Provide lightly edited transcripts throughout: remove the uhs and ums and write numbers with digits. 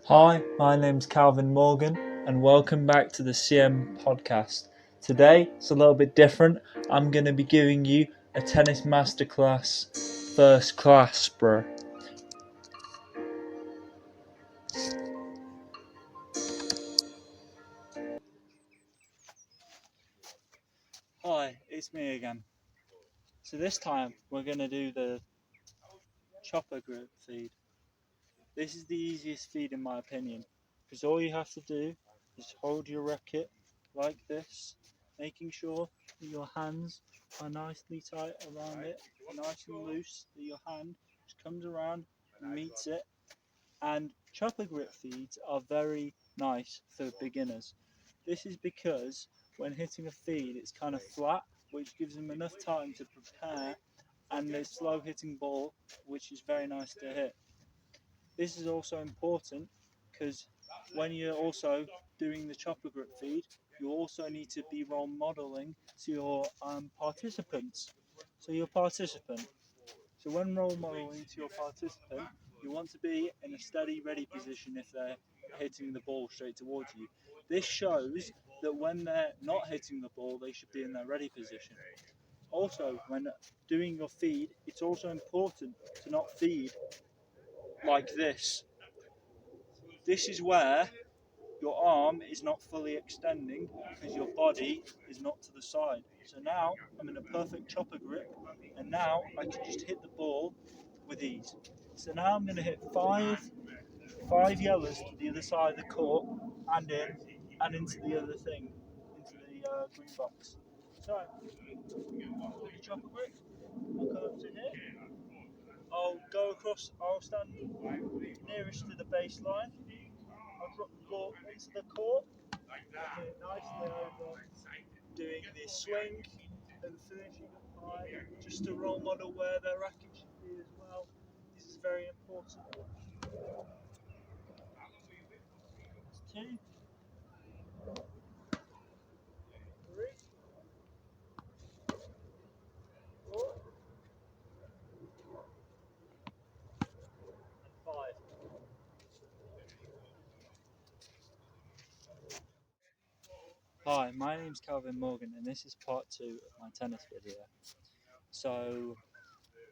Hi, my name's Calvin Morgan, and welcome back to the CM podcast. Today, it's a little bit different. I'm going to be giving you a tennis masterclass first class, bro. Hi, it's me again. So this time, we're going to do the chopper grip feed. This is the easiest feed in my opinion, because all you have to do is hold your racket like this, making sure that your hands are nicely tight around it, nice and loose, that your hand just comes around and meets it. And chopper grip feeds are very nice for beginners. This is because when hitting a feed, it's kind of flat, which gives them enough time to prepare, and a slow hitting ball, which is very nice to hit. This is also important because when you're also doing the chopper grip feed, you also need to be role modeling to your participants. So when role modeling to your participant, you want to be in a steady, ready position if they're hitting the ball straight towards you. This shows that when they're not hitting the ball, they should be in their ready position. Also, when doing your feed, it's also important to not feed like this. This is where your arm is not fully extending because your body is not to the side. So now I'm in a perfect chopper grip, and now I can just hit the ball with ease. So now I'm going to hit five yellows to the other side of the court and into the other thing, into the green box. So the chopper grip, I'll come up to here. I'll go across. I'll stand nearest to the baseline. I'll drop the ball into the court. Nicely over, doing the swing and finishing up high, just to role model where their racket should be as well. This is very important. That's 2, 3, 4, and 5. Hi, my name's Calvin Morgan, and this is part 2 of my tennis video. So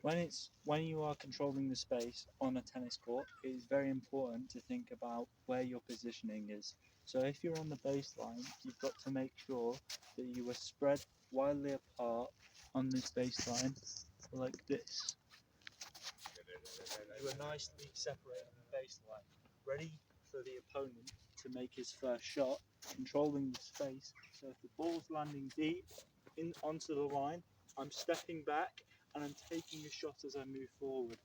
when you are controlling the space on a tennis court, it is very important to think about where your positioning is. So if you're on the baseline, you've got to make sure that you are spread widely apart on this baseline like this. You are nicely separated on the baseline, ready for the opponent to make his first shot, controlling the space. So if the ball's landing deep onto the line, I'm stepping back and I'm taking a shot as I move forward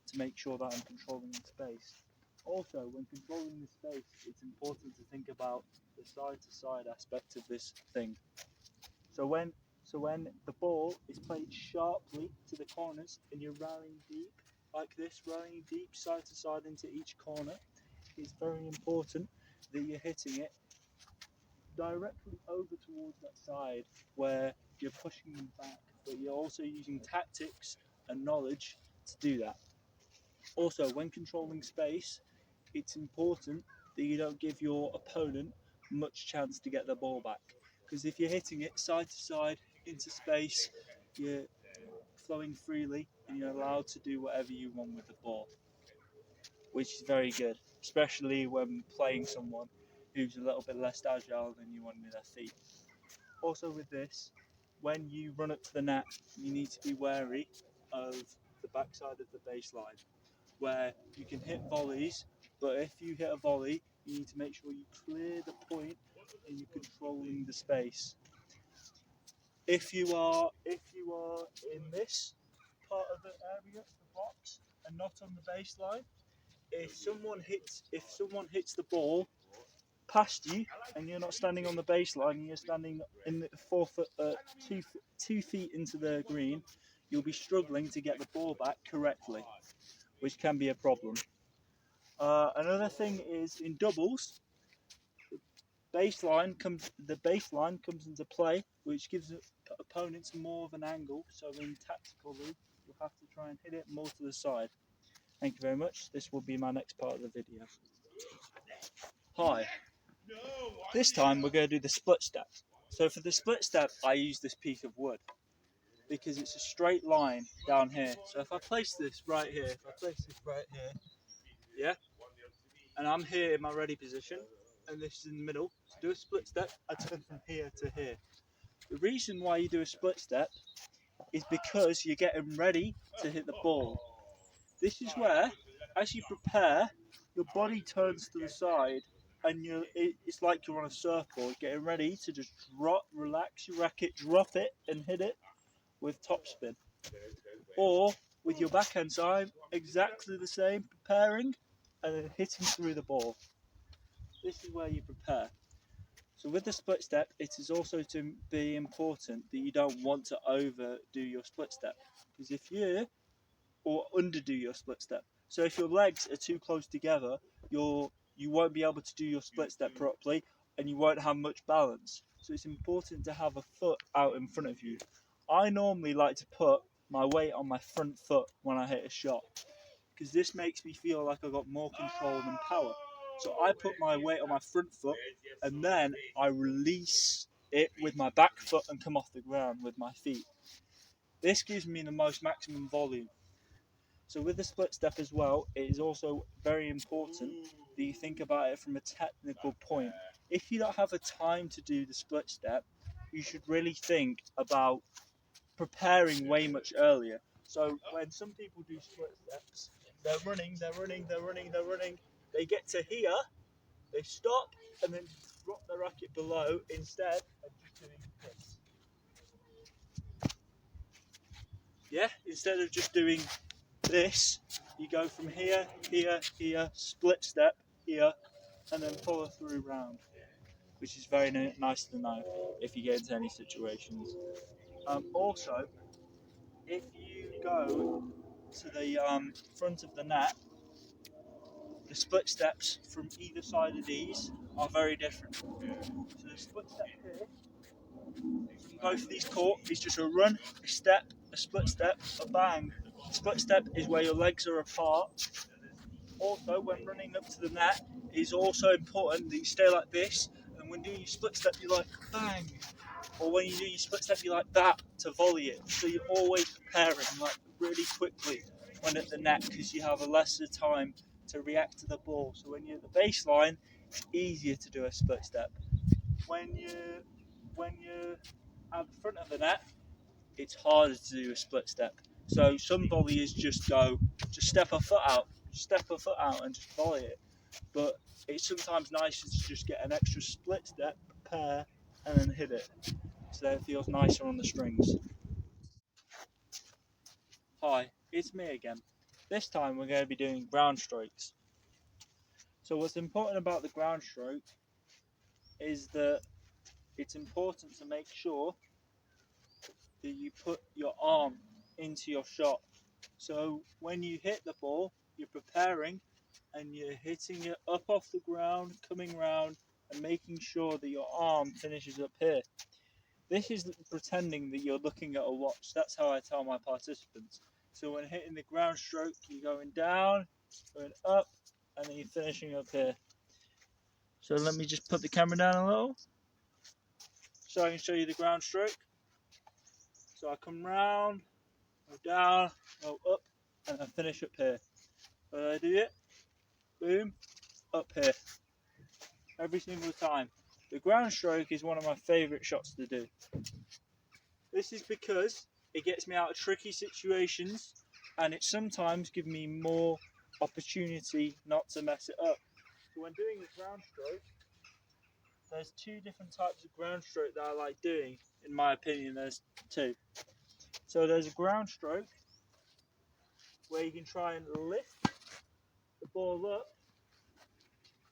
to make sure that I'm controlling the space. Also, when controlling the space, it's important to think about the side-to-side aspect of this thing. So when the ball is played sharply to the corners and you're rallying deep like this, rallying deep side to side into each corner, it's very important that you're hitting it directly over towards that side where you're pushing them back, but you're also using tactics and knowledge to do that. Also, when controlling space, it's important that you don't give your opponent much chance to get the ball back, because if you're hitting it side to side into space, you're flowing freely and you're allowed to do whatever you want with the ball, which is very good, especially when playing someone who's a little bit less agile than you on their feet. Also with this, when you run up to the net, you need to be wary of the backside of the baseline, where you can hit volleys, but if you hit a volley, you need to make sure you clear the point and you're controlling the space. If you are in this part of the area, the box, and not on the baseline, if someone hits the ball past you and you're not standing on the baseline and you're standing in the 2 feet into the green, you'll be struggling to get the ball back correctly, which can be a problem. Another thing is in doubles, the baseline comes into play, which gives opponents more of an angle. So in tactically, you'll have to try and hit it more to the side. Thank you very much. This will be my next part of the video. Hi. This time we're going to do the split step. So for the split step, I use this piece of wood because it's a straight line down here. So if I place this right here, yeah, and I'm here in my ready position, and this is in the middle, to do a split step, I turn from here to here. The reason why you do a split step is because you're getting ready to hit the ball. This is where, as you prepare, your body turns to the side and it's like you're on a surfboard getting ready to just relax your racket, drop it and hit it with topspin. Or with your backhand side, exactly the same, preparing and then hitting through the ball. This is where you prepare. So with the split step, it is also to be important that you don't want to overdo your split step. Because if you or underdo your split step. So if your legs are too close together, you won't be able to do your split step properly and you won't have much balance. So it's important to have a foot out in front of you. I normally like to put my weight on my front foot when I hit a shot because this makes me feel like I've got more control and power. So I put my weight on my front foot and then I release it with my back foot and come off the ground with my feet. This gives me the most maximum volume. So with the split step as well, it is also very important that you think about it from a technical point. If you don't have a time to do the split step, you should really think about preparing way much earlier. So when some people do split steps, they're running, they get to here, they stop and then drop the racket below instead of just doing this. Yeah, instead of just doing this, you go from here, split step, here, and then follow through round, which is very nice to know if you get into any situations. Also, if you go to the front of the net, the split steps from either side of these are very different. So the split step here, from both of these court, is just a run, a step, a split step, a bang. Split step is where your legs are apart. Also, when running up to the net, it's also important that you stay like this, and when doing your split step, you like bang, or when you do your split step, you like that to volley it. So you're always preparing like really quickly when at the net because you have a lesser time to react to the ball. So when you're at the baseline, it's easier to do a split step. When you're at the front of the net, it's harder to do a split step. So some volleyers just step a foot out and just volley it. But it's sometimes nicer to just get an extra split step, prepare, and then hit it. So that it feels nicer on the strings. Hi, it's me again. This time we're going to be doing ground strokes. So what's important about the ground stroke is that it's important to make sure that you put your arm into your shot. So when you hit the ball, you're preparing and you're hitting it up off the ground, coming round and making sure that your arm finishes up here. This is pretending that you're looking at a watch. That's how I tell my participants. So when hitting the ground stroke, you're going down, going up, and then you're finishing up here. So let me just put the camera down a little so I can show you the ground stroke. So I come round, go down, go up, and then finish up here. So I do it, boom, up here. Every single time. The ground stroke is one of my favourite shots to do. This is because it gets me out of tricky situations and it sometimes gives me more opportunity not to mess it up. So when doing a ground stroke, there's two different types of ground stroke that I like doing. In my opinion, there's two. So there's a ground stroke where you can try and lift the ball up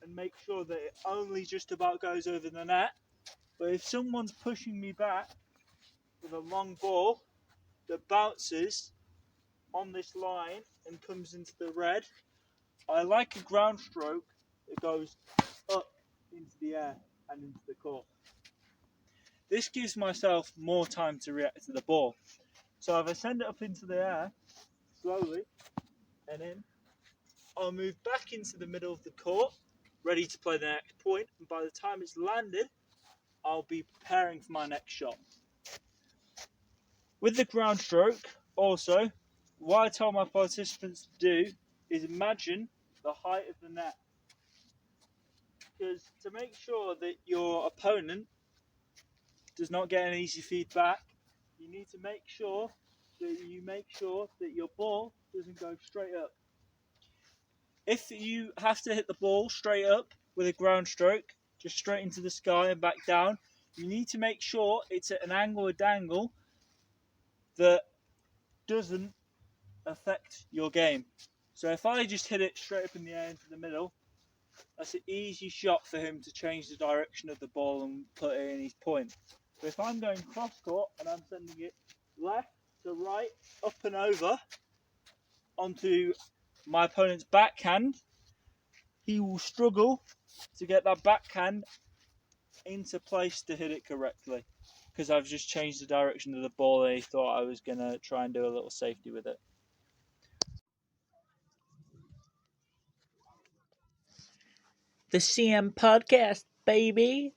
and make sure that it only just about goes over the net. But if someone's pushing me back with a long ball that bounces on this line and comes into the red, I like a ground stroke that goes up into the air and into the court. This gives myself more time to react to the ball. So if I send it up into the air slowly and in, I'll move back into the middle of the court, ready to play the next point, and by the time it's landed, I'll be preparing for my next shot. With the ground stroke, also, what I tell my participants to do is imagine the height of the net. Because to make sure that your opponent does not get an easy feedback, you need to make sure that your ball doesn't go straight up. If you have to hit the ball straight up with a ground stroke, just straight into the sky and back down, you need to make sure it's at an angle or dangle that doesn't affect your game. So if I just hit it straight up in the air into the middle, that's an easy shot for him to change the direction of the ball and put it in his point. But if I'm going cross court and I'm sending it left to right, up and over onto my opponent's backhand, he will struggle to get that backhand into place to hit it correctly, because I've just changed the direction of the ball and he thought I was going to try and do a little safety with it. The CM Podcast, baby.